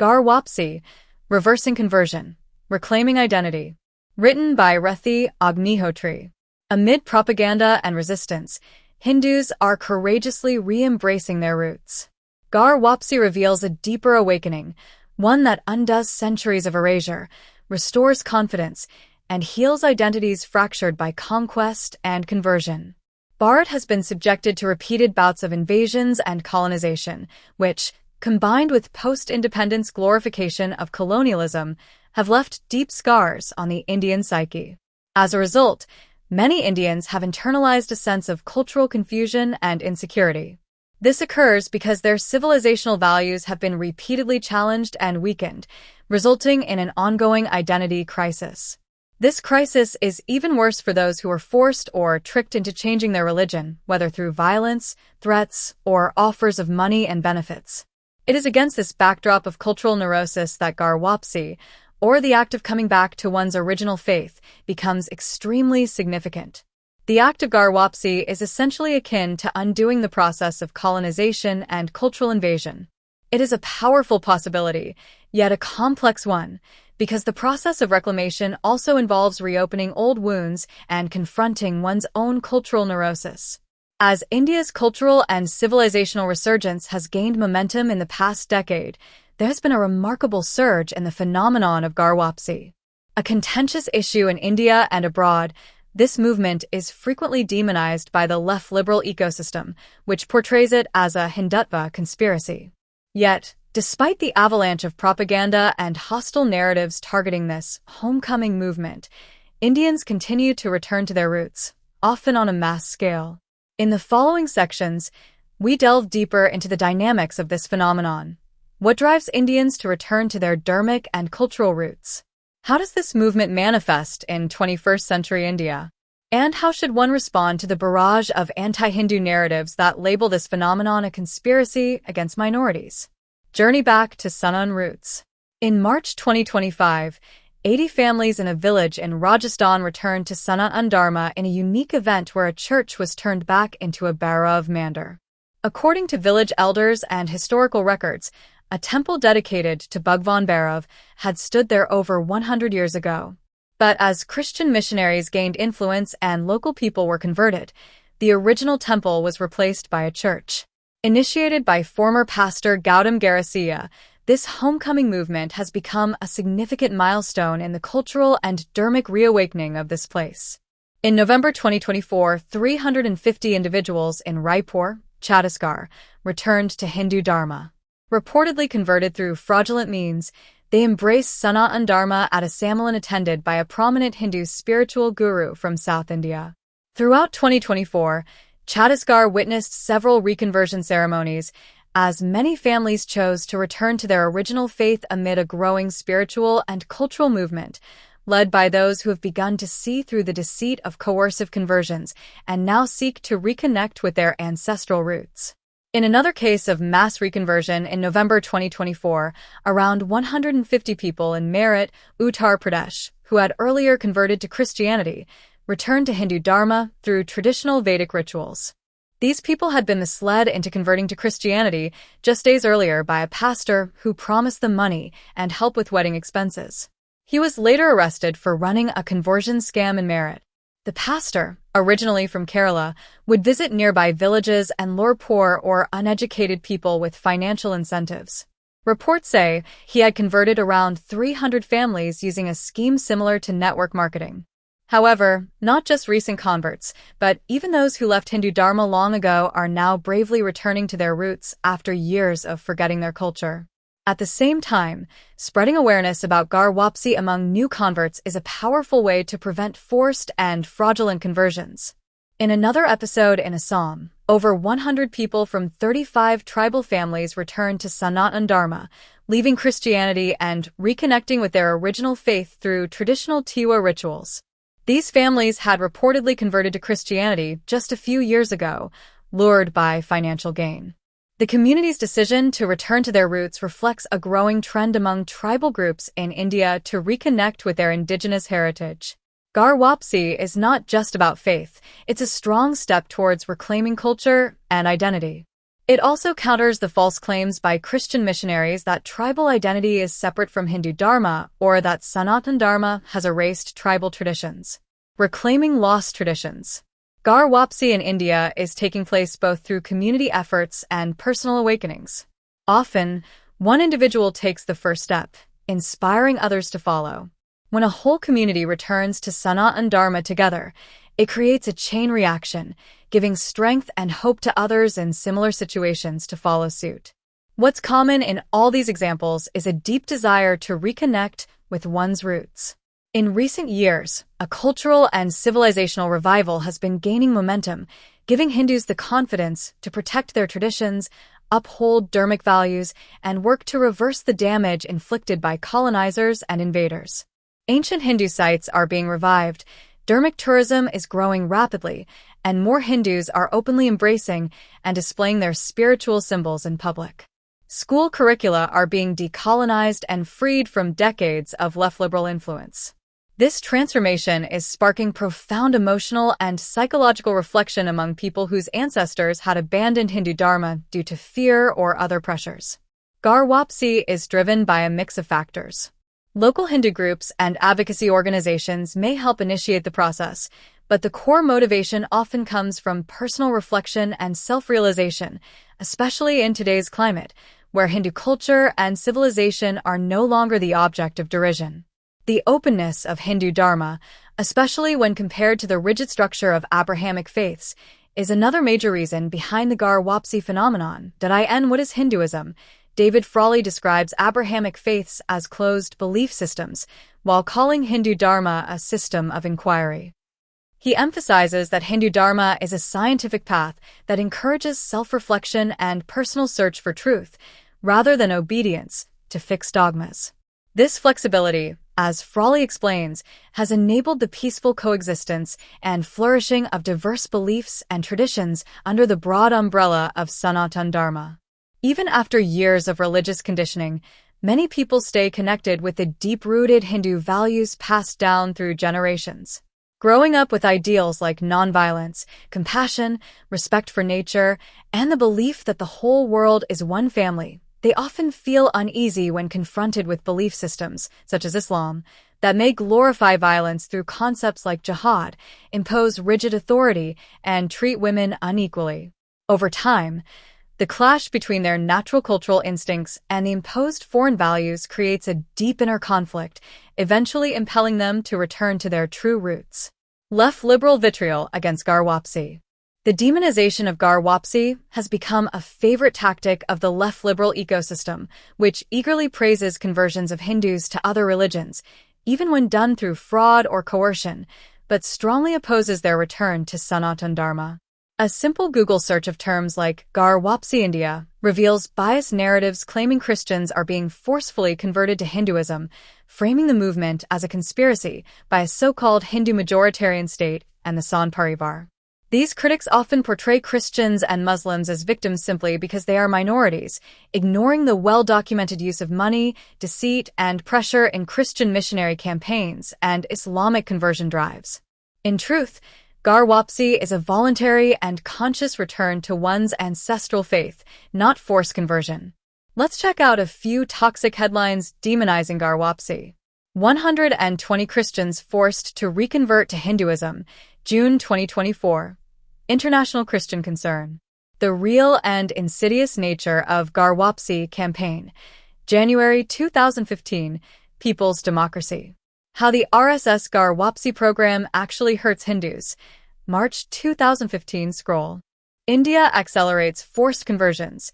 Ghar Wapsi, Reversing Conversion, Reclaiming Identity. Written by Rethi Agnihotri. Amid propaganda and resistance, Hindus are courageously re-embracing their roots. Ghar Wapsi reveals a deeper awakening, one that undoes centuries of erasure, restores confidence, and heals identities fractured by conquest and conversion. Bharat has been subjected to repeated bouts of invasions and colonization, which, combined with post-independence glorification of colonialism, have left deep scars on the Indian psyche. As a result, many Indians have internalized a sense of cultural confusion and insecurity. This occurs because their civilizational values have been repeatedly challenged and weakened, resulting in an ongoing identity crisis. This crisis is even worse for those who are forced or tricked into changing their religion, whether through violence, threats, or offers of money and benefits. It is against this backdrop of cultural neurosis that Ghar Wapsi, or the act of coming back to one's original faith, becomes extremely significant. The act of Ghar Wapsi is essentially akin to undoing the process of colonization and cultural invasion. It is a powerful possibility, yet a complex one, because the process of reclamation also involves reopening old wounds and confronting one's own cultural neurosis. As India's cultural and civilizational resurgence has gained momentum in the past decade, there has been a remarkable surge in the phenomenon of Ghar Wapsi. A contentious issue in India and abroad, this movement is frequently demonized by the left-liberal ecosystem, which portrays it as a Hindutva conspiracy. Yet, despite the avalanche of propaganda and hostile narratives targeting this homecoming movement, Indians continue to return to their roots, often on a mass scale. In the following sections, we delve deeper into the dynamics of this phenomenon. What drives Indians to return to their dharmic and cultural roots? How does this movement manifest in 21st century India? And how should one respond to the barrage of anti-Hindu narratives that label this phenomenon a conspiracy against minorities? Journey back to Sanatan roots. In March 2025, 80 families in a village in Rajasthan returned to Sanatan Dharma in a unique event where a church was turned back into a Bhairav mandir. According to village elders and historical records, a temple dedicated to Bhagwan Bhairav had stood there over 100 years ago. But as Christian missionaries gained influence and local people were converted, the original temple was replaced by a church. Initiated by former pastor Gautam Garasiya, this homecoming movement has become a significant milestone in the cultural and dharmic reawakening of this place. In November 2024, 350 individuals in Raipur, Chhattisgarh, returned to Hindu Dharma. Reportedly converted through fraudulent means, they embraced Sanatan Dharma at a sammelan attended by a prominent Hindu spiritual guru from South India. Throughout 2024, Chhattisgarh witnessed several reconversion ceremonies, as many families chose to return to their original faith amid a growing spiritual and cultural movement, led by those who have begun to see through the deceit of coercive conversions and now seek to reconnect with their ancestral roots. In another case of mass reconversion in November 2024, around 150 people in Meerut, Uttar Pradesh, who had earlier converted to Christianity, returned to Hindu Dharma through traditional Vedic rituals. These people had been misled into converting to Christianity just days earlier by a pastor who promised them money and help with wedding expenses. He was later arrested for running a conversion scam in Meerut. The pastor, originally from Kerala, would visit nearby villages and lure poor or uneducated people with financial incentives. Reports say he had converted around 300 families using a scheme similar to network marketing. However, not just recent converts, but even those who left Hindu Dharma long ago are now bravely returning to their roots after years of forgetting their culture. At the same time, spreading awareness about Ghar Wapsi among new converts is a powerful way to prevent forced and fraudulent conversions. In another episode in Assam, over 100 people from 35 tribal families returned to Sanatan Dharma, leaving Christianity and reconnecting with their original faith through traditional Tiwa rituals. These families had reportedly converted to Christianity just a few years ago, lured by financial gain. The community's decision to return to their roots reflects a growing trend among tribal groups in India to reconnect with their indigenous heritage. Ghar Wapsi is not just about faith, it's a strong step towards reclaiming culture and identity. It also counters the false claims by Christian missionaries that tribal identity is separate from Hindu Dharma or that Sanatan Dharma has erased tribal traditions. Reclaiming lost traditions. Ghar Wapsi in India is taking place both through community efforts and personal awakenings. Often, one individual takes the first step, inspiring others to follow. When a whole community returns to Sanatan Dharma together, it creates a chain reaction, giving strength and hope to others in similar situations to follow suit. What's common in all these examples is a deep desire to reconnect with one's roots. In recent years, a cultural and civilizational revival has been gaining momentum, giving Hindus the confidence to protect their traditions, uphold Dharmic values, and work to reverse the damage inflicted by colonizers and invaders. Ancient Hindu sites are being revived, Dharmic tourism is growing rapidly, and more Hindus are openly embracing and displaying their spiritual symbols in public. School curricula are being decolonized and freed from decades of left-liberal influence. This transformation is sparking profound emotional and psychological reflection among people whose ancestors had abandoned Hindu Dharma due to fear or other pressures. Ghar Wapsi is driven by a mix of factors. Local Hindu groups and advocacy organizations may help initiate the process, but the core motivation often comes from personal reflection and self-realization, especially in today's climate, where Hindu culture and civilization are no longer the object of derision. The openness of Hindu Dharma, especially when compared to the rigid structure of Abrahamic faiths, is another major reason behind the Ghar Wapsi phenomenon. What is Hinduism? David Frawley describes Abrahamic faiths as closed belief systems, while calling Hindu Dharma a system of inquiry. He emphasizes that Hindu Dharma is a scientific path that encourages self-reflection and personal search for truth, rather than obedience to fixed dogmas. This flexibility, as Frawley explains, has enabled the peaceful coexistence and flourishing of diverse beliefs and traditions under the broad umbrella of Sanatan Dharma. Even after years of religious conditioning, many people stay connected with the deep-rooted Hindu values passed down through generations. Growing up with ideals like nonviolence, compassion, respect for nature, and the belief that the whole world is one family, they often feel uneasy when confronted with belief systems, such as Islam, that may glorify violence through concepts like jihad, impose rigid authority, and treat women unequally. Over time, the clash between their natural cultural instincts and the imposed foreign values creates a deep inner conflict, eventually impelling them to return to their true roots. Left-liberal vitriol against Ghar Wapsi. The demonization of Ghar Wapsi has become a favorite tactic of the left-liberal ecosystem, which eagerly praises conversions of Hindus to other religions, even when done through fraud or coercion, but strongly opposes their return to Sanatan Dharma. A simple Google search of terms like Ghar Wapsi India reveals biased narratives claiming Christians are being forcefully converted to Hinduism, framing the movement as a conspiracy by a so-called Hindu majoritarian state and the Sant Parivar. These critics often portray Christians and Muslims as victims simply because they are minorities, ignoring the well-documented use of money, deceit, and pressure in Christian missionary campaigns and Islamic conversion drives. In truth, Ghar Wapsi is a voluntary and conscious return to one's ancestral faith, not forced conversion. Let's check out a few toxic headlines demonizing Ghar Wapsi. 120 Christians forced to reconvert to Hinduism, June 2024. International Christian Concern. The Real and Insidious Nature of Ghar Wapsi Campaign, January 2015, People's Democracy. How the RSS Ghar Wapsi program actually hurts Hindus, March 2015 Scroll. India accelerates forced conversions,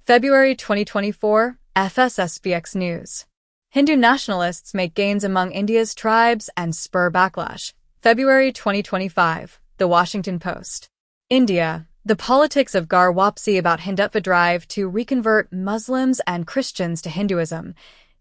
February 2024, FSSBX News. Hindu nationalists make gains among India's tribes and spur backlash, February 2025, The Washington Post. India, the politics of Ghar Wapsi about Hindutva drive to reconvert Muslims and Christians to Hinduism,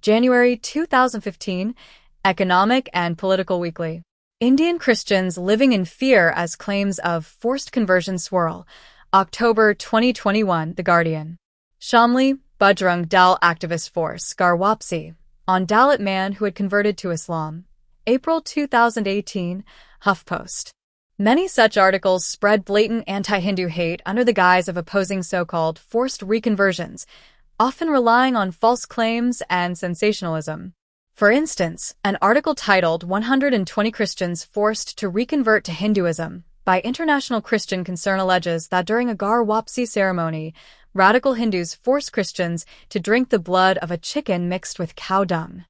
January 2015, Economic and Political Weekly. Indian Christians living in fear as claims of forced conversion swirl, October 2021, The Guardian. Shamli, Bajrang Dal activist force Ghar Wapsi on Dalit man who had converted to Islam, April 2018, HuffPost. Many such articles spread blatant anti-Hindu hate under the guise of opposing so-called forced reconversions, often relying on false claims and sensationalism. For instance, an article titled 120 Christians Forced to Reconvert to Hinduism by International Christian Concern alleges that during a Ghar Wapsi ceremony, radical Hindus forced Christians to drink the blood of a chicken mixed with cow dung.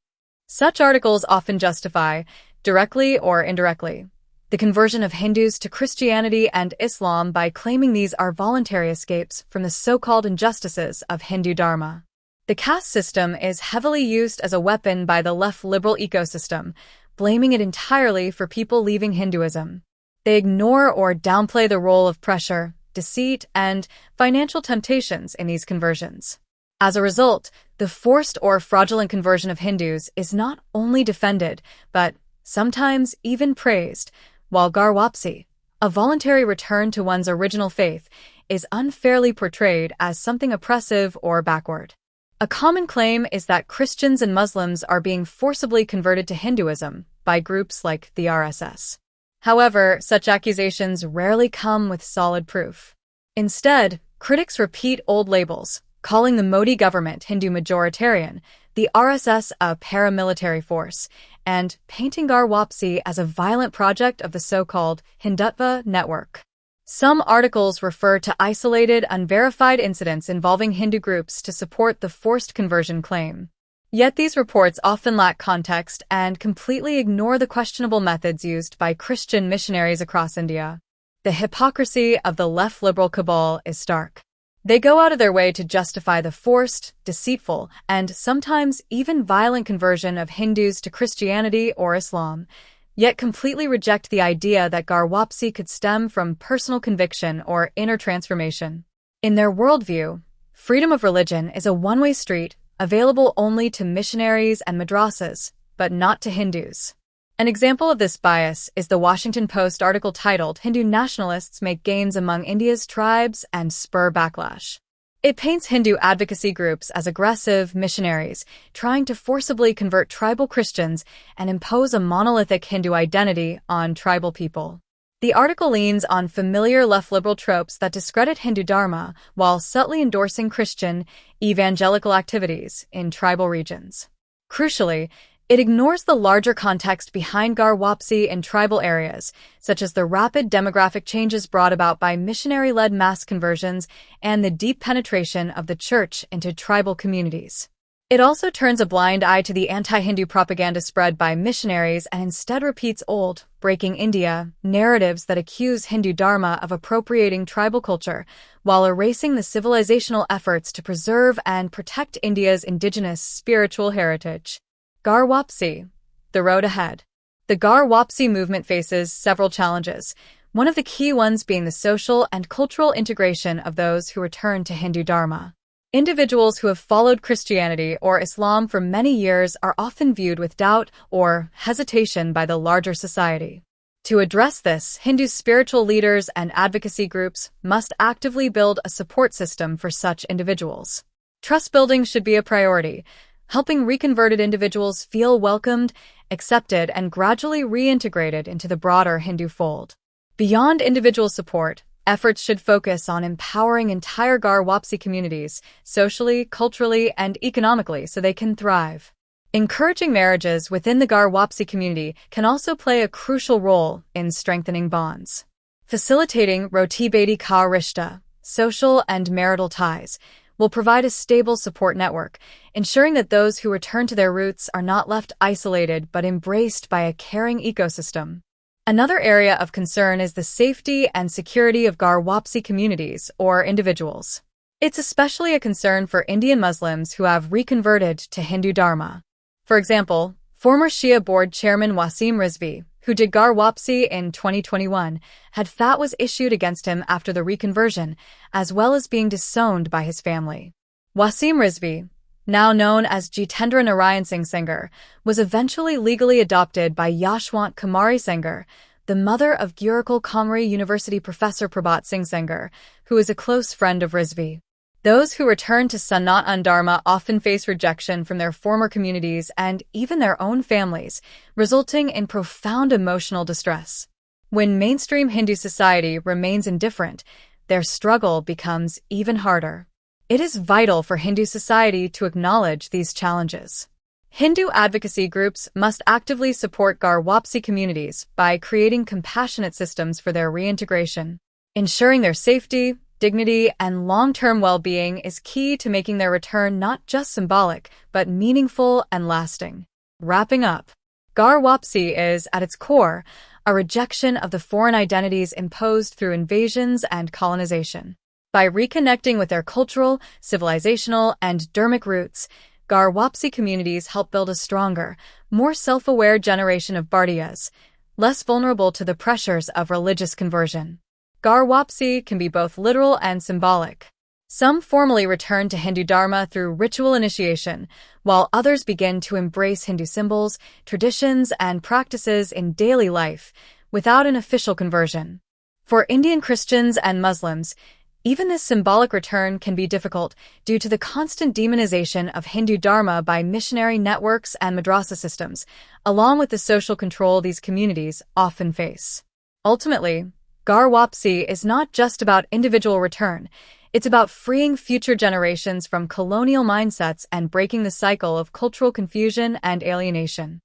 Such articles often justify, directly or indirectly, the conversion of Hindus to Christianity and Islam by claiming these are voluntary escapes from the so-called injustices of Hindu Dharma. The caste system is heavily used as a weapon by the left liberal ecosystem, blaming it entirely for people leaving Hinduism. They ignore or downplay the role of pressure, deceit, and financial temptations in these conversions. As a result, the forced or fraudulent conversion of Hindus is not only defended, but sometimes even praised, while Ghar Wapsi, a voluntary return to one's original faith, is unfairly portrayed as something oppressive or backward. A common claim is that Christians and Muslims are being forcibly converted to Hinduism by groups like the RSS. However, such accusations rarely come with solid proof. Instead, critics repeat old labels, calling the Modi government Hindu majoritarian, the RSS a paramilitary force, and painting Ghar Wapsi as a violent project of the so-called Hindutva network. Some articles refer to isolated, unverified incidents involving Hindu groups to support the forced conversion claim. Yet these reports often lack context and completely ignore the questionable methods used by Christian missionaries across India. The hypocrisy of the left liberal cabal is stark. They go out of their way to justify the forced, deceitful, and sometimes even violent conversion of Hindus to Christianity or Islam, yet completely reject the idea that Ghar Wapsi could stem from personal conviction or inner transformation. In their worldview, freedom of religion is a one-way street available only to missionaries and madrasas, but not to Hindus. An example of this bias is the Washington Post article titled "Hindu Nationalists Make Gains Among India's Tribes and Spur Backlash." It paints Hindu advocacy groups as aggressive missionaries trying to forcibly convert tribal Christians and impose a monolithic Hindu identity on tribal people. The article leans on familiar left-liberal tropes that discredit Hindu Dharma while subtly endorsing Christian evangelical activities in tribal regions. Crucially, it ignores the larger context behind Ghar Wapsi in tribal areas, such as the rapid demographic changes brought about by missionary-led mass conversions and the deep penetration of the church into tribal communities. It also turns a blind eye to the anti-Hindu propaganda spread by missionaries and instead repeats old, breaking India, narratives that accuse Hindu Dharma of appropriating tribal culture, while erasing the civilizational efforts to preserve and protect India's indigenous spiritual heritage. Ghar Wapsi, the road ahead. The Ghar Wapsi movement faces several challenges, one of the key ones being the social and cultural integration of those who return to Hindu Dharma. Individuals who have followed Christianity or Islam for many years are often viewed with doubt or hesitation by the larger society. To address this, Hindu spiritual leaders and advocacy groups must actively build a support system for such individuals. Trust building should be a priority, helping reconverted individuals feel welcomed, accepted, and gradually reintegrated into the broader Hindu fold. Beyond individual support, efforts should focus on empowering entire Ghar Wapsi communities, socially, culturally, and economically, so they can thrive. Encouraging marriages within the Ghar Wapsi community can also play a crucial role in strengthening bonds. Facilitating Roti Beti Ka Rishta, social and marital ties, will provide a stable support network, ensuring that those who return to their roots are not left isolated but embraced by a caring ecosystem. Another area of concern is the safety and security of Ghar Wapsi communities or individuals. It's especially a concern for Indian Muslims who have reconverted to Hindu Dharma. For example, former Shia board chairman Wasim Rizvi, who did Ghar Wapsi in 2021, had fatwas issued against him after the reconversion, as well as being disowned by his family. Wasim Rizvi, now known as Jitendra Narayan Singh Sengar, was eventually legally adopted by Yashwant Kumari Sengar, the mother of Gurukul Comrie University professor Prabhat Singh Sengar, who is a close friend of Rizvi. Those who return to Sanatan Dharma often face rejection from their former communities and even their own families, resulting in profound emotional distress. When mainstream Hindu society remains indifferent, their struggle becomes even harder. It is vital for Hindu society to acknowledge these challenges. Hindu advocacy groups must actively support Ghar Wapsi communities by creating compassionate systems for their reintegration. Ensuring their safety, dignity, and long-term well-being is key to making their return not just symbolic, but meaningful and lasting. Wrapping up, Ghar Wapsi is, at its core, a rejection of the foreign identities imposed through invasions and colonization. By reconnecting with their cultural, civilizational, and dharmic roots, Ghar Wapsi communities help build a stronger, more self-aware generation of Bharatiyas, less vulnerable to the pressures of religious conversion. Ghar Wapsi can be both literal and symbolic. Some formally return to Hindu Dharma through ritual initiation, while others begin to embrace Hindu symbols, traditions, and practices in daily life without an official conversion. For Indian Christians and Muslims, even this symbolic return can be difficult due to the constant demonization of Hindu Dharma by missionary networks and madrasa systems, along with the social control these communities often face. Ultimately, Ghar Wapsi is not just about individual return. It's about freeing future generations from colonial mindsets and breaking the cycle of cultural confusion and alienation.